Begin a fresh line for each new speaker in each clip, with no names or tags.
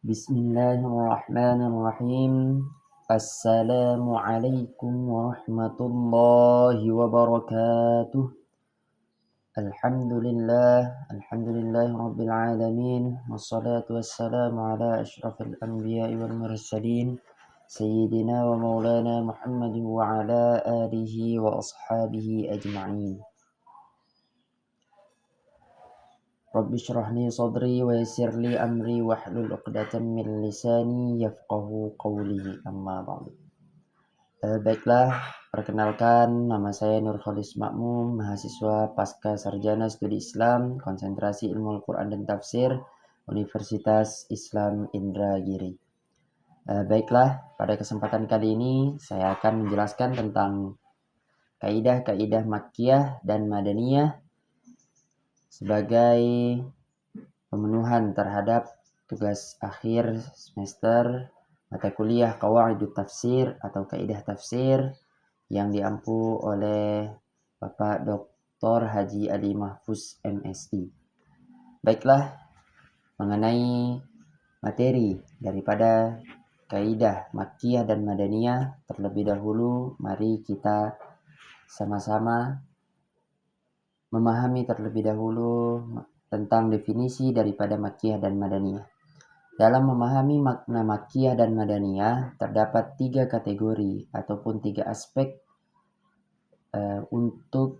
Bismillahirrahmanirrahim. Assalamualaikum warahmatullahi wabarakatuh. Alhamdulillahi rabbil alamin. Wassalatu wassalamu ala asyrafil anbiya'i wal mursalin. Sayyidina wa maulana Muhammadin wa ala alihi wa ashabihi ajma'in. Rabbi syrah li sadri wa yassir li amri wahlul 'uqdatam min lisani yafqahu qawli, amma ba'du. Baiklah, perkenalkan nama saya Nur Khalis Makmum, mahasiswa Pasca Sarjana Studi Islam, konsentrasi Ilmu Al-Quran dan Tafsir, Universitas Islam Indragiri. Baiklah, pada kesempatan kali ini saya akan menjelaskan tentang kaidah-kaidah Makkiyah dan Madaniyah sebagai pemenuhan terhadap tugas akhir semester mata kuliah Qawaidut Tafsir atau Kaidah Tafsir yang diampu oleh Bapak Dr. Haji Ali Mahfuz MSI. Baiklah, mengenai materi daripada Kaidah Makkiyah dan Madaniyah, terlebih dahulu mari kita sama-sama memahami terlebih dahulu tentang definisi daripada Makkiyah dan Madaniyah. Dalam memahami makna Makkiyah dan Madaniyah, terdapat 3 kategori ataupun 3 aspek untuk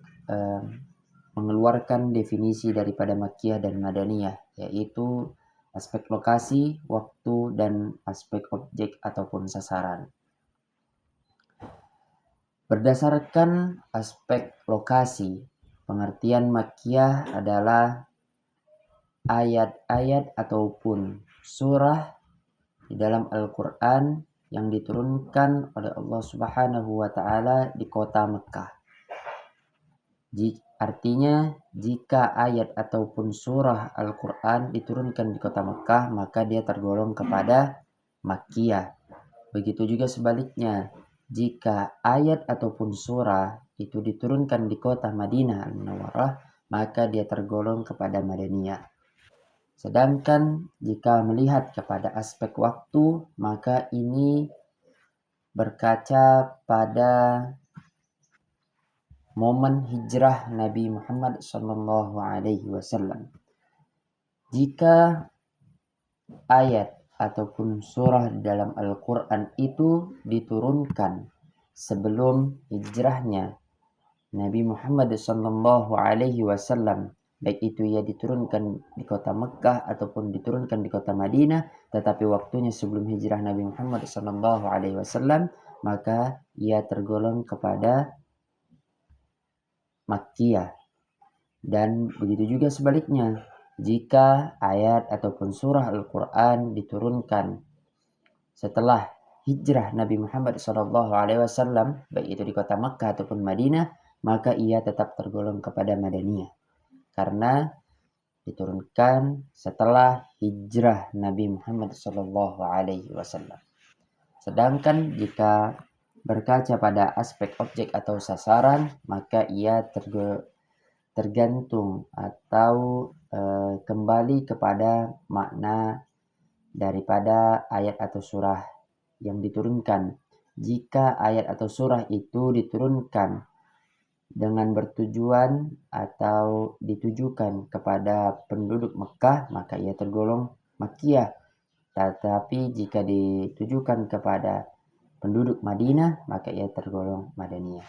mengeluarkan definisi daripada Makkiyah dan Madaniyah, yaitu aspek lokasi, waktu, dan aspek objek ataupun sasaran. Berdasarkan aspek lokasi, pengertian Makkiyah adalah ayat-ayat ataupun surah di dalam Al-Quran yang diturunkan oleh Allah Subhanahu wa Ta'ala di kota Mekah. Artinya, jika ayat ataupun surah Al-Quran diturunkan di kota Mekah, maka dia tergolong kepada Makkiyah. Begitu juga sebaliknya, jika ayat ataupun surah itu diturunkan di kota Madinah Al-Munawwarah, maka dia tergolong kepada Madaniyah. Sedangkan jika melihat kepada aspek waktu, maka ini berkaca pada momen hijrah Nabi Muhammad SAW. Jika ayat ataupun surah dalam Al-Quran itu diturunkan sebelum hijrahnya Nabi Muhammad SAW, baik itu ia diturunkan di kota Mekah ataupun diturunkan di kota Madinah, tetapi waktunya sebelum hijrah Nabi Muhammad SAW, maka ia tergolong kepada Makkiyah. Dan begitu juga sebaliknya, jika ayat ataupun surah Al-Quran diturunkan setelah hijrah Nabi Muhammad SAW, baik itu di kota Mekah ataupun Madinah, maka ia tetap tergolong kepada Madaniyah karena diturunkan setelah hijrah Nabi Muhammad SAW. Sedangkan jika berkaca pada aspek objek atau sasaran, maka ia tergantung atau kembali kepada makna daripada ayat atau surah yang diturunkan. Jika ayat atau surah itu diturunkan dengan bertujuan atau ditujukan kepada penduduk Mekah, maka ia tergolong Makkiyah. Tetapi jika ditujukan kepada penduduk Madinah, maka ia tergolong Madaniyah.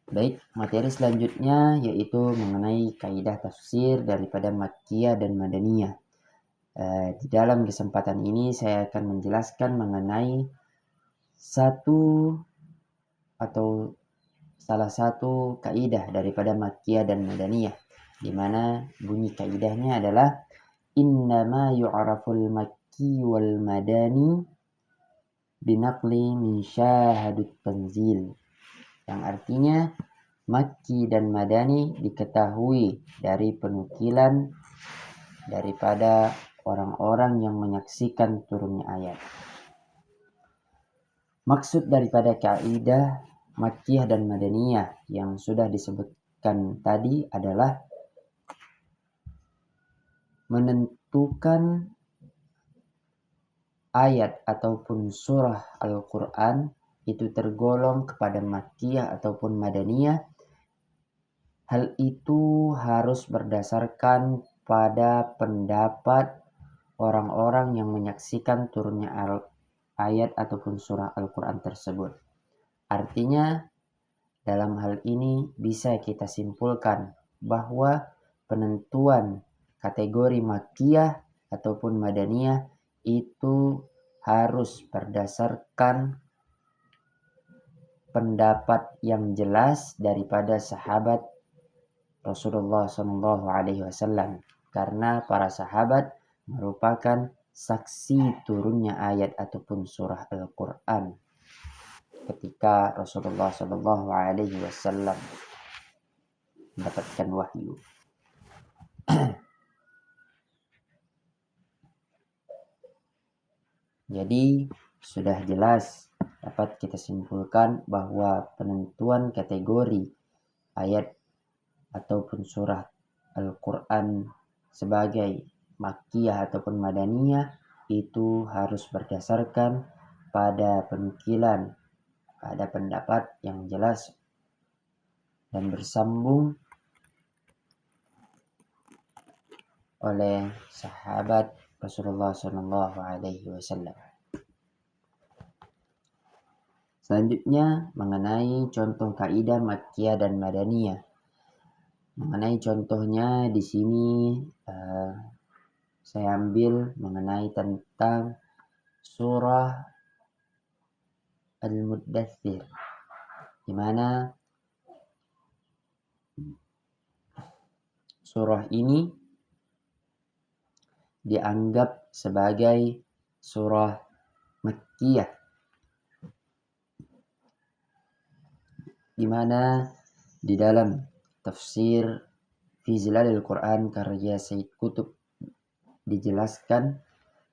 Baik, materi selanjutnya yaitu mengenai kaidah tafsir daripada Makkiyah dan Madaniyah. Di dalam kesempatan ini saya akan menjelaskan mengenai salah satu kaidah daripada Makkiyah dan Madaniyah, di mana bunyi kaidahnya adalah innama yu'raful makki wal madani binaqli min syahadut tanzil, yang artinya Makki dan Madani diketahui dari penukilan daripada orang-orang yang menyaksikan turunnya ayat. Maksud daripada kaidah Makkiyah dan Madaniyah yang sudah disebutkan tadi adalah menentukan ayat ataupun surah Al-Quran itu tergolong kepada Makkiyah ataupun Madaniyah, hal itu harus berdasarkan pada pendapat orang-orang yang menyaksikan turunnya ayat ataupun surah Al-Quran tersebut. Artinya, dalam hal ini bisa kita simpulkan bahwa penentuan kategori Makkiyah ataupun Madaniyah itu harus berdasarkan pendapat yang jelas daripada sahabat Rasulullah SAW, karena para sahabat merupakan saksi turunnya ayat ataupun surah Al-Quran ketika Rasulullah SAW mendapatkan wahyu. Jadi sudah jelas dapat kita simpulkan bahwa penentuan kategori ayat ataupun surah Al-Quran sebagai Makkiyah ataupun Madaniyah itu harus berdasarkan pada penukilan, pada pendapat yang jelas dan bersambung oleh sahabat Rasulullah SAW. Selanjutnya mengenai contoh kaidah Makkiyah dan Madaniyah. Mengenai contohnya di sini saya ambil mengenai tentang surah Al-Muddathir, di mana surah ini dianggap sebagai surah Makkiyah, di mana di dalam tafsir fi Zilalil Quran karya Sayyid Qutb dijelaskan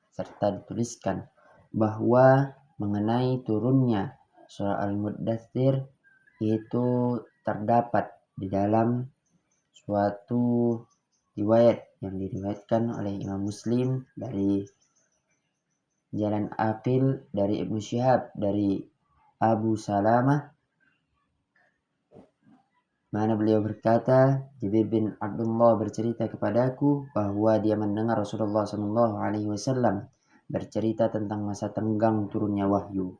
serta dituliskan bahwa mengenai turunnya surah Al-Muddathir itu terdapat di dalam suatu riwayat yang diriwayatkan oleh Imam Muslim dari jalan Aqil dari Ibnu Syihab dari Abu Salamah, mana beliau berkata, Jabir bin Abdullah bercerita kepadaku bahwa dia mendengar Rasulullah SAW bercerita tentang masa tenggang turunnya wahyu.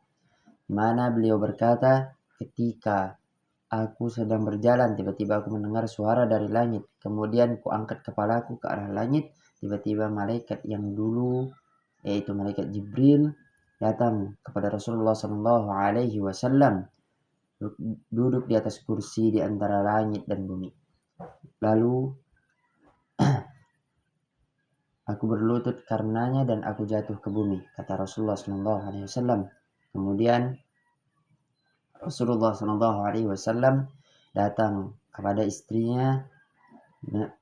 Mana beliau berkata, ketika aku sedang berjalan, tiba-tiba aku mendengar suara dari langit. Kemudian ku angkat kepalaku ke arah langit. Tiba-tiba malaikat yang dulu, yaitu malaikat Jibril, datang kepada Rasulullah SAW. Duduk di atas kursi di antara langit dan bumi. Lalu aku berlutut karenanya dan aku jatuh ke bumi, kata Rasulullah SAW. Kemudian Rasulullah SAW datang kepada istrinya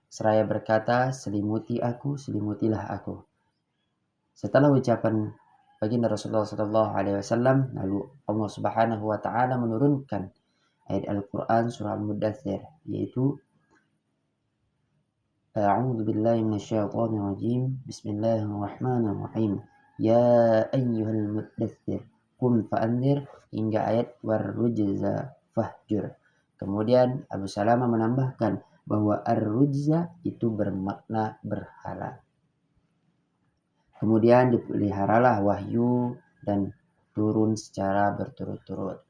seraya berkata, selimutilah aku. Setelah ucapan baginda Rasulullah SAW, lalu Allah Subhanahu wa Ta'ala menurunkan ayat Al-Quran surah Al-Muddathir, yaitu A'udzu billahi minasyaitonir rajim. Bismillahirrahmanirrahim. Ya ayyuhal muddathir qum fa'anzir hingga ayat warrujza fahjur. Kemudian Abu Salamah menambahkan bahwa ar-rujza itu bermakna berhala. Kemudian dipeliharalah wahyu dan turun secara berturut-turut.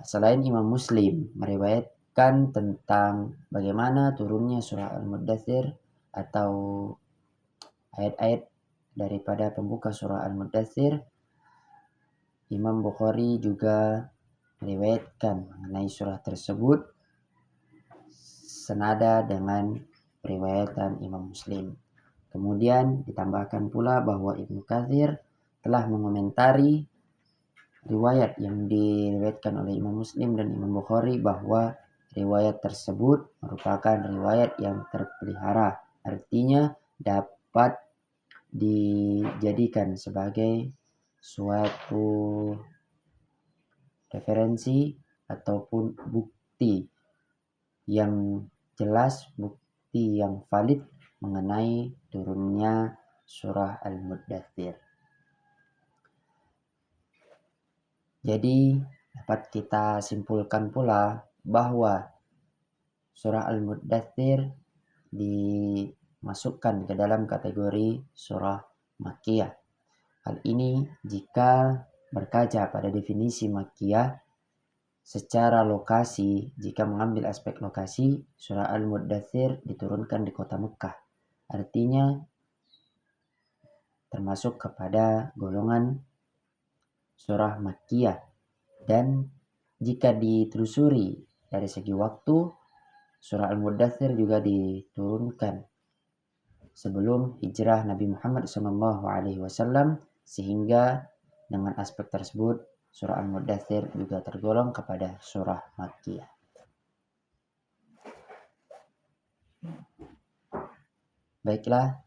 Selain Imam Muslim meriwayatkan tentang bagaimana turunnya surah Al-Muddathir atau ayat-ayat daripada pembuka surah Al-Muddathir, Imam Bukhari juga meriwayatkan mengenai surah tersebut senada dengan riwayatan Imam Muslim. Kemudian ditambahkan pula bahwa Ibnu Katsir telah mengomentari riwayat yang diriwayatkan oleh Imam Muslim dan Imam Bukhari bahwa riwayat tersebut merupakan riwayat yang terpelihara. Artinya dapat dijadikan sebagai suatu referensi ataupun bukti yang jelas, bukti yang valid mengenai turunnya surah Al-Muddathir. Jadi dapat kita simpulkan pula bahwa surah Al-Muddathir dimasukkan ke dalam kategori surah Makkiyah. Hal ini jika berkaca pada definisi Makkiyah secara lokasi, jika mengambil aspek lokasi, surah Al-Muddathir diturunkan di kota Mekah. Artinya termasuk kepada golongan surah Makkiyah. Dan jika ditelusuri dari segi waktu, surah Al-Muddathir juga diturunkan sebelum hijrah Nabi Muhammad SAW, sehingga dengan aspek tersebut surah Al-Muddathir juga tergolong kepada surah Makkiyah. Baiklah,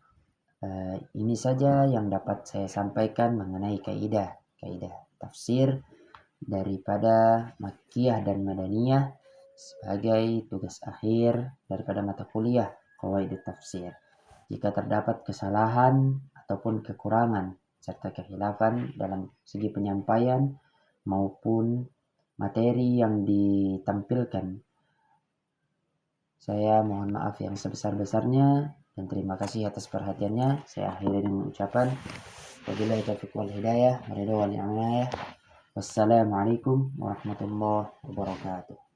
ini saja yang dapat saya sampaikan mengenai kaidah tafsir daripada Makkiyah dan Madaniyah sebagai tugas akhir daripada mata kuliah Qawaidut Tafsir. Jika terdapat kesalahan ataupun kekurangan serta kekhilafan dalam segi penyampaian maupun materi yang ditampilkan, saya mohon maaf yang sebesar-besarnya dan terima kasih atas perhatiannya. Saya akhiri dengan ucapan wabillahi taufiq wal hidayah, ridho wal inayah. Wassalamualaikum warahmatullahi wabarakatuh.